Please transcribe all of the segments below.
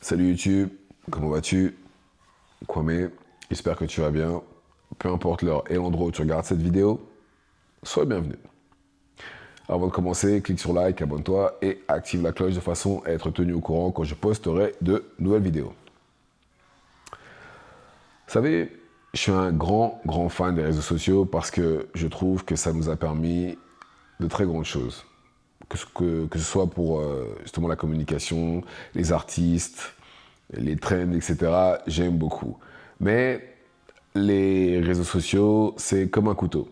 Salut YouTube, comment vas-tu? Kwame, j'espère que tu vas bien. Peu importe l'heure et l'endroit où tu regardes cette vidéo, sois le bienvenu. Avant de commencer, clique sur like, abonne-toi et active la cloche de façon à être tenu au courant quand je posterai de nouvelles vidéos. Vous savez, je suis un grand fan des réseaux sociaux parce que je trouve que ça nous a permis de très grandes choses. Que ce soit pour justement la communication, les artistes, les trends, etc. J'aime beaucoup. Mais les réseaux sociaux, c'est comme un couteau.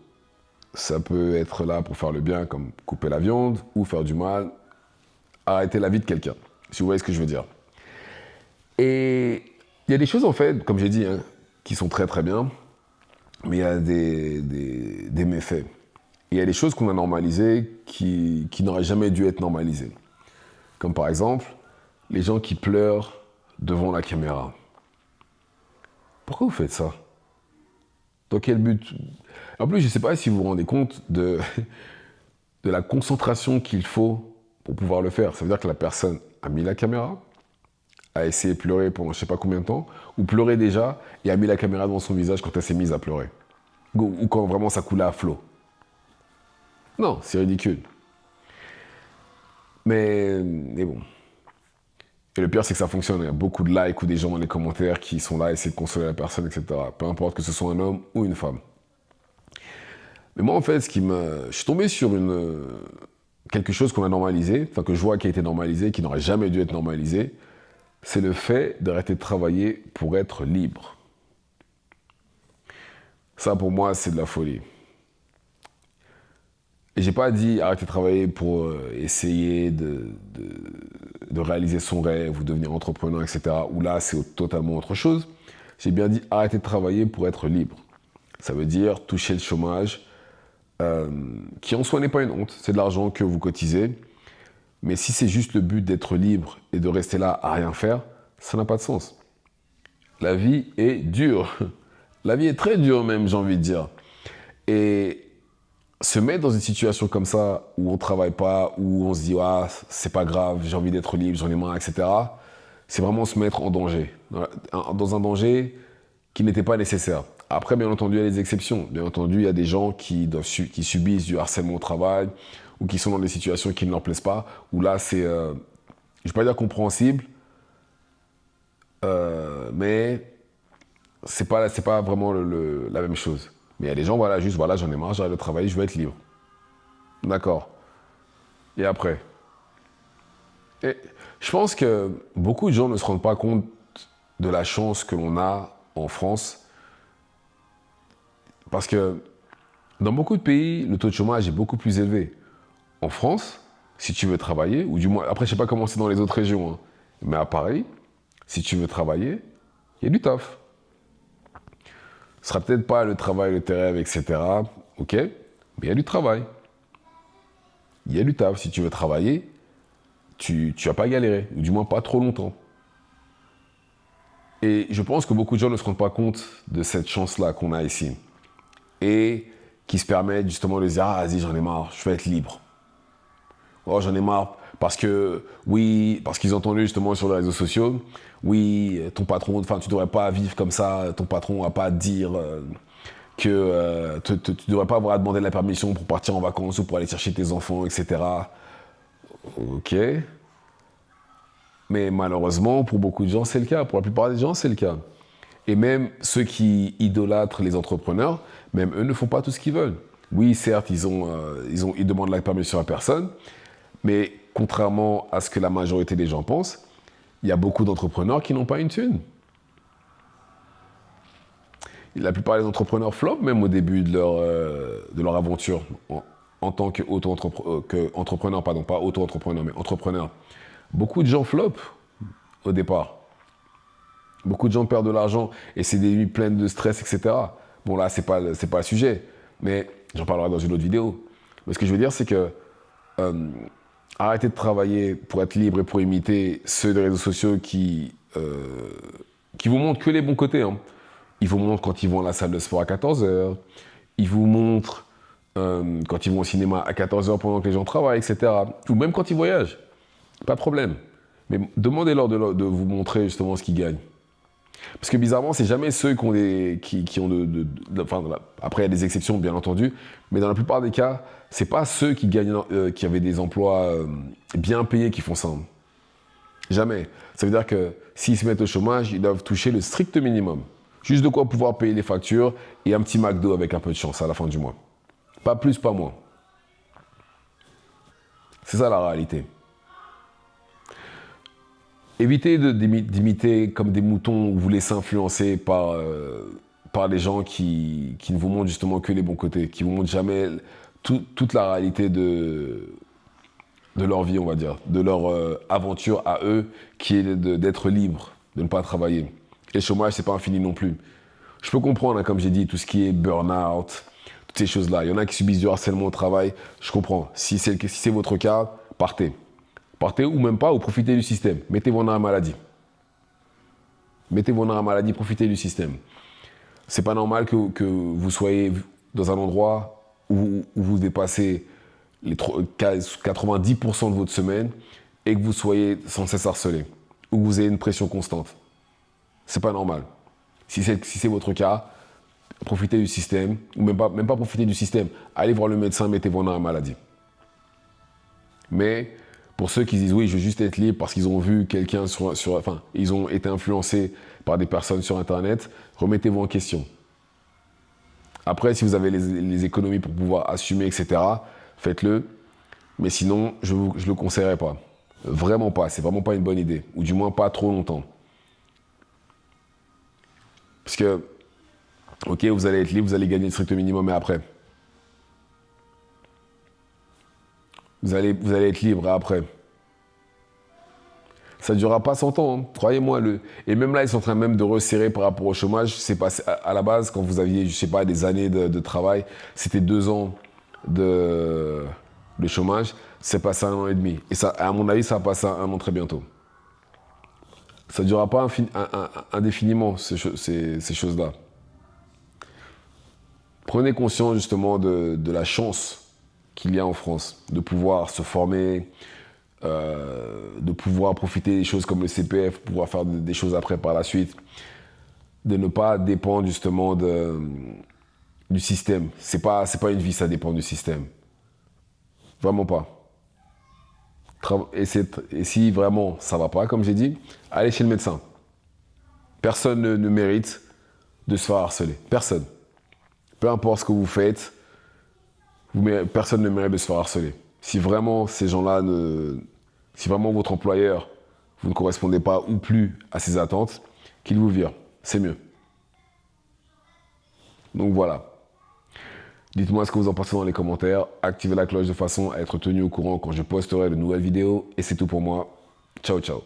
Ça peut être là pour faire le bien, comme couper la viande, ou faire du mal, arrêter la vie de quelqu'un, si vous voyez ce que je veux dire. Et il y a des choses, en fait, comme j'ai dit, hein, qui sont très bien, mais il y a des méfaits. Et il y a des choses qu'on a normalisées qui n'auraient jamais dû être normalisées. Comme par exemple, les gens qui pleurent devant la caméra. Pourquoi vous faites ça? Dans quel but? En plus, je ne sais pas si vous vous rendez compte de la concentration qu'il faut pour pouvoir le faire. Ça veut dire que la personne a mis la caméra, a essayé de pleurer pendant je ne sais pas combien de temps, ou pleurait déjà et a mis la caméra devant son visage quand elle s'est mise à pleurer. Ou quand vraiment ça coulait à flot. Non, c'est ridicule. Mais bon. Et le pire, c'est que ça fonctionne. Il y a beaucoup de likes ou des gens dans les commentaires qui sont là à essayer de consoler la personne, etc. Peu importe que ce soit un homme ou une femme. Mais moi, en fait, je suis tombé sur quelque chose qu'on a normalisé, enfin que je vois qui a été normalisé, qui n'aurait jamais dû être normalisé. C'est le fait d'arrêter de travailler pour être libre. Ça, pour moi, c'est de la folie. Et j'ai pas dit arrêter de travailler pour essayer de réaliser son rêve ou devenir entrepreneur, etc. Où là, c'est totalement autre chose. J'ai bien dit arrêter de travailler pour être libre. Ça veut dire toucher le chômage, qui en soi n'est pas une honte. C'est de l'argent que vous cotisez. Mais si c'est juste le but d'être libre et de rester là à rien faire, ça n'a pas de sens. La vie est dure. La vie est très dure même, j'ai envie de dire. Et se mettre dans une situation comme ça, où on ne travaille pas, où on se dit ah, c'est pas grave, j'ai envie d'être libre, j'en ai marre, etc., c'est vraiment se mettre en danger. Dans un danger qui n'était pas nécessaire. Après, bien entendu, il y a des exceptions. Bien entendu, il y a des gens qui subissent du harcèlement au travail ou qui sont dans des situations qui ne leur plaisent pas, où là, c'est, je ne vais pas dire compréhensible, mais c'est pas vraiment la même chose. Mais il y a des gens, voilà, juste, voilà, j'en ai marre, j'arrête de travailler, je veux être libre. D'accord. Et après? Et je pense que beaucoup de gens ne se rendent pas compte de la chance que l'on a en France. Parce que dans beaucoup de pays, le taux de chômage est beaucoup plus élevé. En France, si tu veux travailler, ou du moins, après, je ne sais pas comment c'est dans les autres régions, hein, mais à Paris, si tu veux travailler, il y a du taf. Ce sera peut-être pas le travail de tes rêves, etc. Ok, mais il y a du travail. Il y a du taf. Si tu veux travailler, tu vas pas galérer, ou du moins pas trop longtemps. Et je pense que beaucoup de gens ne se rendent pas compte de cette chance-là qu'on a ici. Et qui se permettent justement de se dire « Ah, vas-y, j'en ai marre, je veux être libre. » Oh, j'en ai marre parce que, oui, parce qu'ils ont entendu justement sur les réseaux sociaux, oui, ton patron, enfin, tu devrais pas vivre comme ça, ton patron va pas te dire que tu devrais pas avoir à demander la permission pour partir en vacances ou pour aller chercher tes enfants, etc. Ok. Mais malheureusement, pour beaucoup de gens, c'est le cas. Pour la plupart des gens, c'est le cas. Et même ceux qui idolâtrent les entrepreneurs, même eux ne font pas tout ce qu'ils veulent. Oui, certes, ils demandent la permission à personne, mais contrairement à ce que la majorité des gens pensent, il y a beaucoup d'entrepreneurs qui n'ont pas une thune. La plupart des entrepreneurs flopent même au début de leur aventure en tant qu'entrepreneur, pardon, pas auto-entrepreneur, mais entrepreneur. Beaucoup de gens flopent au départ. Beaucoup de gens perdent de l'argent et c'est des nuits pleines de stress, etc. Bon là, c'est pas le sujet, mais j'en parlerai dans une autre vidéo. Mais ce que je veux dire, c'est que arrêtez de travailler pour être libre et pour imiter ceux des réseaux sociaux qui vous montrent que les bons côtés. Hein. Ils vous montrent quand ils vont à la salle de sport à 14 heures. Ils vous montrent quand ils vont au cinéma à 14 heures pendant que les gens travaillent, etc. Ou même quand ils voyagent. Pas de problème. Mais demandez-leur de vous montrer justement ce qu'ils gagnent. Parce que bizarrement, c'est jamais ceux qui ont enfin, après, il y a des exceptions, bien entendu, mais dans la plupart des cas, c'est pas ceux qui gagnent, qui avaient des emplois bien payés qui font ça. Jamais. Ça veut dire que s'ils se mettent au chômage, ils doivent toucher le strict minimum. Juste de quoi pouvoir payer les factures et un petit McDo avec un peu de chance à la fin du mois. Pas plus, pas moins. C'est ça la réalité. Évitez d'imiter comme des moutons ou vous laisser influencer par les gens qui ne vous montrent justement que les bons côtés, qui ne vous montrent jamais toute la réalité de leur vie, on va dire, de leur aventure à eux, qui est d'être libre, de ne pas travailler. Et le chômage, c'est pas infini non plus. Je peux comprendre, hein, comme j'ai dit, tout ce qui est burn-out, toutes ces choses-là. Il y en a qui subissent du harcèlement au travail, je comprends. Si c'est votre cas, partez. Partez ou même pas, ou profitez du système. Mettez vos arrêt maladie. Mettez vos arrêt maladie, profitez du système. C'est pas normal que vous soyez dans un endroit où vous dépassez les 90% de votre semaine et que vous soyez sans cesse harcelé, ou que vous ayez une pression constante. C'est pas normal. Si c'est votre cas, profitez du système, ou même pas profitez du système. Allez voir le médecin, mettez vos arrêt maladie. Mais pour ceux qui disent oui, je veux juste être libre parce qu'ils ont vu quelqu'un enfin, ils ont été influencés par des personnes sur Internet, remettez-vous en question. Après, si vous avez les économies pour pouvoir assumer, etc., faites-le. Mais sinon, je ne le conseillerais pas. Vraiment pas. C'est vraiment pas une bonne idée. Ou du moins pas trop longtemps. Parce que, ok, vous allez être libre, vous allez gagner le strict minimum, mais après vous allez être libre après. Ça ne durera pas 100 ans, hein. Croyez-moi. Et même là, ils sont en train même de resserrer par rapport au chômage. C'est pas, à la base, quand vous aviez, je sais pas, des années de travail, c'était 2 ans de chômage. C'est passé à 1 an et demi. Et ça, à mon avis, ça va passer à 1 an très bientôt. Ça ne durera pas indéfiniment, ces choses-là. Prenez conscience justement de la chance qu'il y a en France, de pouvoir se former, de pouvoir profiter des choses comme le CPF, pouvoir faire des choses après par la suite, de ne pas dépendre justement du système. C'est pas une vie, ça dépend du système. Vraiment pas. Et si vraiment ça va pas, comme j'ai dit, allez chez le médecin. Personne ne mérite de se faire harceler. Personne. Peu importe ce que vous faites, personne ne mérite de se faire harceler. Si vraiment ces gens-là si vraiment votre employeur, vous ne correspondez pas ou plus à ses attentes, qu'il vous vire. C'est mieux. Donc voilà. Dites-moi ce que vous en pensez dans les commentaires. Activez la cloche de façon à être tenu au courant quand je posterai de nouvelles vidéos. Et c'est tout pour moi. Ciao, ciao.